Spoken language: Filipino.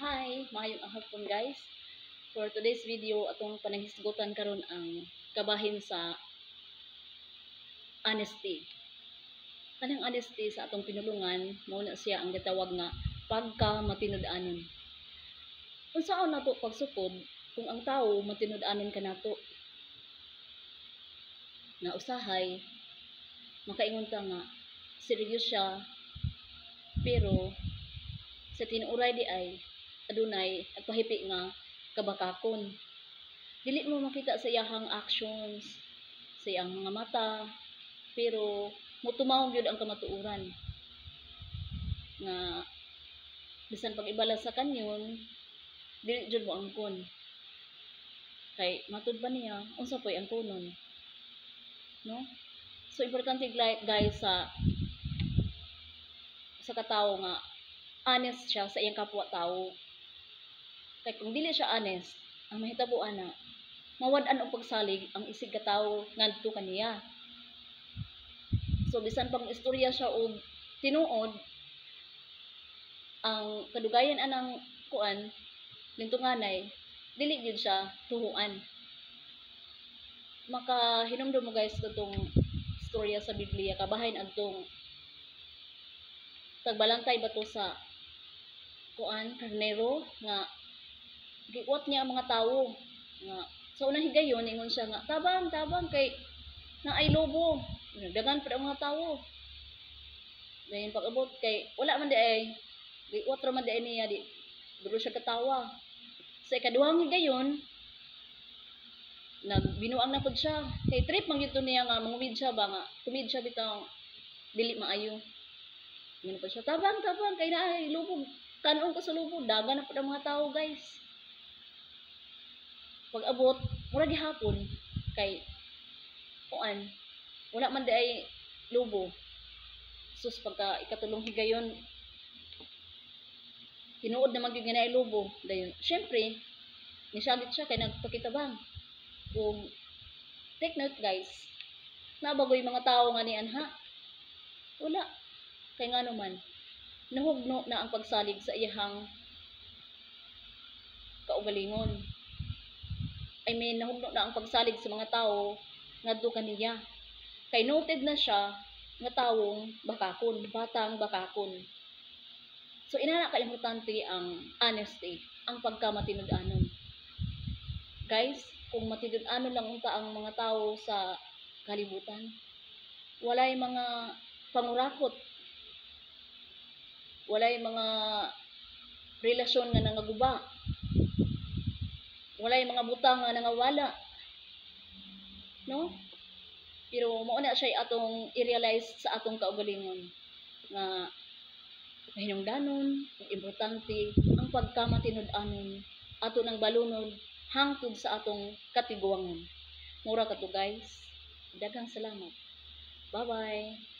Hi, maayong hapon guys. For today's video, atong pananghisgutan karon ang kabahin sa honesty. Kanang honesty sa atong pinulungan, mao na siya ang gitawag nga pagka matinud-anon. Unsaon nato pagsukod kung ang tawo matinud-anon kanato? Na usahay makaingon ta nga seryoso siya pero sa tinuray di ay adunay nagpahipi nga kabakakon. Dili mo makita sa iyahang actions, sa iyang mga mata, pero mutumawon gyud ang kamatuoran. Nga bisan pag ibala sa kanyon, dili jud mo angkon. Kay matud ba niya unsa poy angkonon? No? So importante guys sa katawo nga honest siya sa iyang kapwa-tawo. Kay kung dili siya honest, ang mahitabuan na mawad-an og pagsalig ang isig katawo ngadto kaniya. So bisan pang istorya siya og tinuod, ang kadugayan anang kuan lintunganay dili gyud siya tuhuan. Makahinumdum mo guys katong istorya sa Biblia kabahin adtong tagbalantay bato sa kuan karnero nga giwat niya ang mga tawo nga sa unang higayon ingon siya nga tabang kay naay lobo dagan pa ang mga tawo dayon pag-abot kay wala man di ay giwat ra man di niya di duro siya katawa sa ikaduhang higayon nagbinuang na pud siya kay trip man gyud niya nga mangumid siya ba nga tumid siya bitaw dili maayo ngano pa siya tabang kay naay lobo kanon ko sa lobo dagan na pud ang mga tawo guys. Pag abot mura gihapon kay kuan wala man di ay lobo sus pagka ikatulong higayon tinuod na magyud nga lobo dayon syempre nisabit siya kay nagpakitabang kung take note guys nabagoy mga tao nga ni anha wala kay ngano man nahugno na ang pagsalig sa iyahang kaugalingon. I mean, nahugno na ang pagsalig sa mga tao ngadto kaniya. Kay noted na siya nga tawong bakakon, batang bakakon. So inana ka importante ang honesty, ang pagkamatinud-anon. Guys, kung matinud-anon lang unta ang mga tao sa kalibutan, walay mga pangurakot, walay mga relasyon nga nangaguba, walay mga butang nga nangawala, no? Pero mao na siya atong i-realize sa atong kaugalingon nga hinungdanon, importante ang pagkamatinud-anon ato nang balunod hangtod sa atong katiguangon. Mura kato guys. Daghang salamat. Bye-bye.